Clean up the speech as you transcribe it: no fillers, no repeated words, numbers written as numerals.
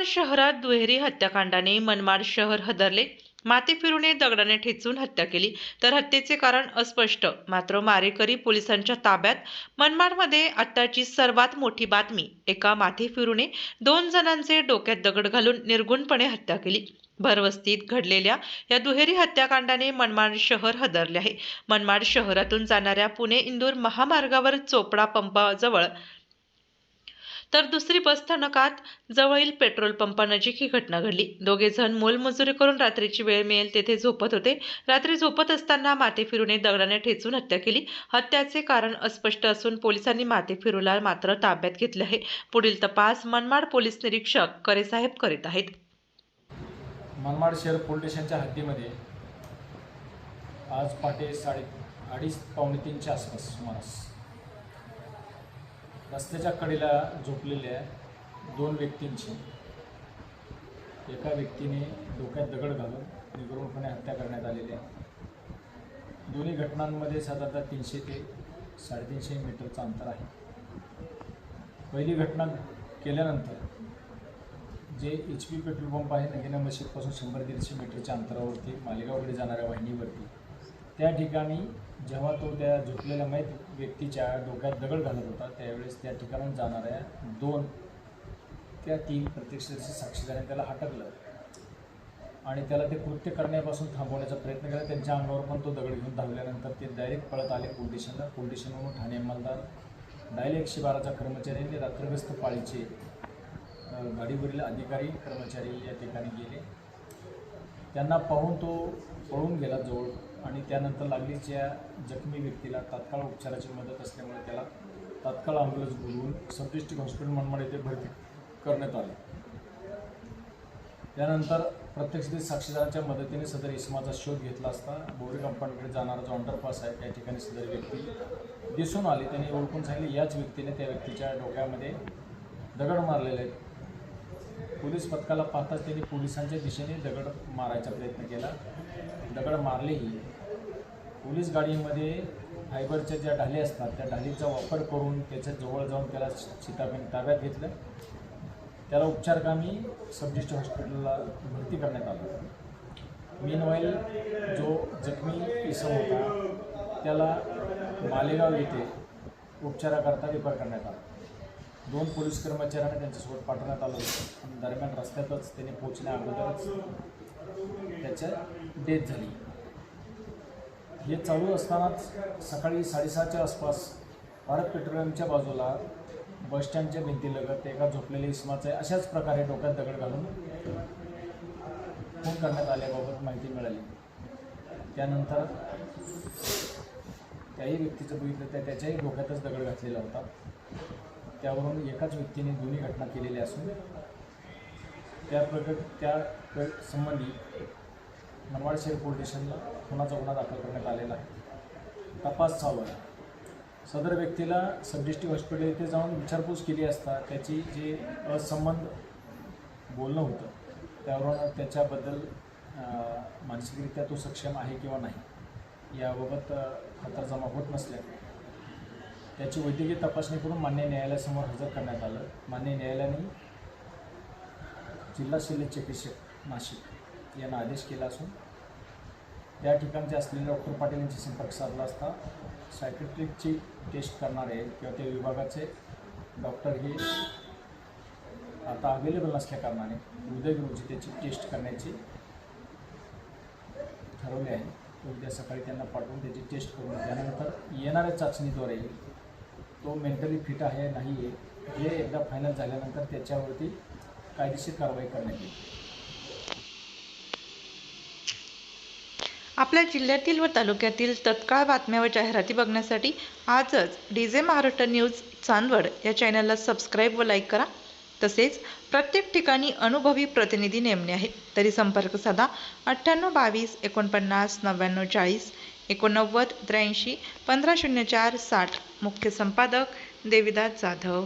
मनमाड शहरात दुहेरी हत्याकांडाने मनमाड शहर हादरले। माती फिरूने दगडाने ठेचून हत्या केली, तर हत्येचे कारण अस्पष्ट। मात्र मारेकरी पोलिसांच्या ताब्यात। मनमाडमध्ये आत्ताची सर्वात मोठी बातमी, एका माती फिरूने 2 जणांचे डोक्यात दगड घालून निर्गुणपणे हत्या केली। भरवस्तीत घडलेल्या या दुहेरी हत्याकांडाने मनमाड शहर हादरले आहे। मनमाड शहरातून जाणाऱ्या पुणे इंदूर महामार्गावर चोपडा पंपाजवळ तर दुसरी बस स्थानकात जवळील पेट्रोल पंपानजीक ही घटना घडली। दोघे जण मोलमजुरी करून रात्रीची वेळ मिळेल तेथे झोपत होते। रात्री झोपत असताना माती फिरूने दगडाने ठेचून हत्या केली। हत्याचे कारण अस्पष्ट असून पोलिसांनी माती फिरूला मात्र ताब्यात घेतले आहे। पुढील तपास मनमाड पोलीस निरीक्षक करेसाहेब करीत आहेत। मनमाड शहर पोलीस स्टेशनच्या हद्दीमध्ये आज पहाटे 2:30 पावणे 3च्या आसपास सुमारास रस्त्याच्या कडेला झोपलेल्या 2 व्यक्तींची एका व्यक्तीने डोक्यात दगड घालून निर्गुणपणे हत्या करण्यात आलेली आहे। दोन्ही घटनांमध्ये साधारणतः 300 ते 350 मीटरचं अंतर आहे। पहिली घटना केल्यानंतर जे HP पेट्रोल पंप आहे नगीना मशीदपासून 100-150 मीटरच्या अंतरावरती मालेगावकडे जाणाऱ्या वाहिनीवरती, त्या ठिकाणी जेव्हा तो त्या झोपलेल्या मयत व्यक्तीच्या डोक्यात दगड घालत होता त्यावेळेस त्या ठिकाणून जाणाऱ्या 2 त्या 3 प्रत्यक्षदर्शी साक्षीदारांनी त्याला हटकलं आणि त्याला ते कृत्य करण्यापासून थांबवण्याचा प्रयत्न केला। त्यांच्या अंगावर पण तो दगड घेऊन धावल्यानंतर ते डायरेक्ट पळत आले पोलीस स्टेशनला। पोलीस स्टेशनवरून ठाणे अंमलदार डायल 112च्या कर्मचाऱ्यांनी रात्रग्रस्त पाळीचे गाडीवरील अधिकारी कर्मचारी या ठिकाणी गेले। त्यांना पाहून तो पळून गेला जवळ आणि त्यानंतर लागलीच्या जखमी व्यक्तीला तात्काळ उपचाराची मदत असल्यामुळे त्याला तात्काळ ॲम्ब्युलन्स बोलवून सब डिस्ट्रिक्ट हॉस्पिटल मनमाड येथे भरती करण्यात आले। त्यानंतर प्रत्यक्षदर्शी साक्षीदारांच्या मदतीने सदर इसमाचा शोध घेतला असता बोरी कंपाऊंडकडे जाणारा जो अंडरपास आहे त्या ठिकाणी सदर व्यक्ती दिसून आली। त्यांनी ओळखून सांगितले याच व्यक्तीने त्या व्यक्तीच्या डोक्यामध्ये दगड मारलेले आहेत। पोलीस पथकाला पाहताच त्यांनी पोलिसांच्या दिशेने दगड मारायचा प्रयत्न केला, दगड मारलेही। पोलीस गाडीमध्ये फायबरच्या ज्या ढाली असतात त्या ढालीचा वापर करून त्याच्या जवळ जाऊन त्याला ताब्यात घेतलं। त्याला उपचारकामी सब डिस्ट्रिक्ट हॉस्पिटलला भरती करण्यात आलं। मीनवाईल जो जखमी इसम होता त्याला मालेगाव येथे उपचाराकरता रेफर करण्यात आलं। 2 पोलीस कर्मचाऱ्यांना त्यांच्यासोबत पाठवण्यात आलं होतं आणि दरम्यान रस्त्यातच त्याने पोहोचण्या अगोदरच त्याच्या डेथ झाली। हे चालू असतानाच सकाळी 6:30च्या आसपास भारत पेट्रोलियमच्या बाजूला बसस्टँडच्या भिंतीलगत एका झोपलेल्या इसमाचा अशाच प्रकारे डोक्यात दगड घालून खून करण्यात आल्याबाबत माहिती मिळाली। त्यानंतर त्याही व्यक्तीचं बघितलं तर त्याच्याही डोक्यातच दगड घातलेला होता। त्यावरून एकाच व्यक्तीने दोन्ही घटना केलेल्या असून त्या संबंधी मनमाड शहर पोलीस स्टेशनला खुनाचा गुन्हा दाखल करण्यात आलेला आहे। तपास चालू आहे। सदर व्यक्तीला सब डिस्ट्रिक्ट हॉस्पिटल येथे जाऊन विचारपूस केली असता त्याची जे असंबंध बोलणं होतं त्यावरून त्याच्याबद्दल मानसिकरित्या तो सक्षम आहे किंवा नाही याबाबत खातरजमा होत नसल्याने त्याची वैद्यकीय तपासणी करून मान्य न्यायालयासमोर हजर करण्यात आलं। मान्य न्यायालयाने जिल्हा शल्य चिकित्सक नाशिक यांना आदेश केला असून त्या ठिकाणचे असलेले डॉक्टर पाटील यांची संपर्क साधला असता सायकेट्रिकची टेस्ट करणारे किंवा त्या विभागाचे डॉक्टर हे आता अवेलेबल नसल्याकारणाने उद्या रोजी त्याची टेस्ट करण्याची ठरवले आहे। उद्या सकाळी त्यांना पाठवून त्याची टेस्ट करून त्यानंतर येणाऱ्या चाचणीद्वारे तो मेंटली फिट आहे नाही आहे हे एकदा फायनल झाल्यानंतर त्याच्यावरती कायदेशीर कारवाई करण्यात येईल। आपल्या जिल्ह्यातील व तालुक्यातील तत्काळ बातम्या व जाहिराती बघण्यासाठी आजच DJ महाराष्ट्र न्यूज चांदवड या चॅनलला सबस्क्राईब व लाईक करा। तसेच प्रत्येक ठिकाणी अनुभवी प्रतिनिधी नेमणे आहे, तरी संपर्क साधा 9822 49 99 40 89 83 1504 60। मुख्य संपादक देविदास जाधव।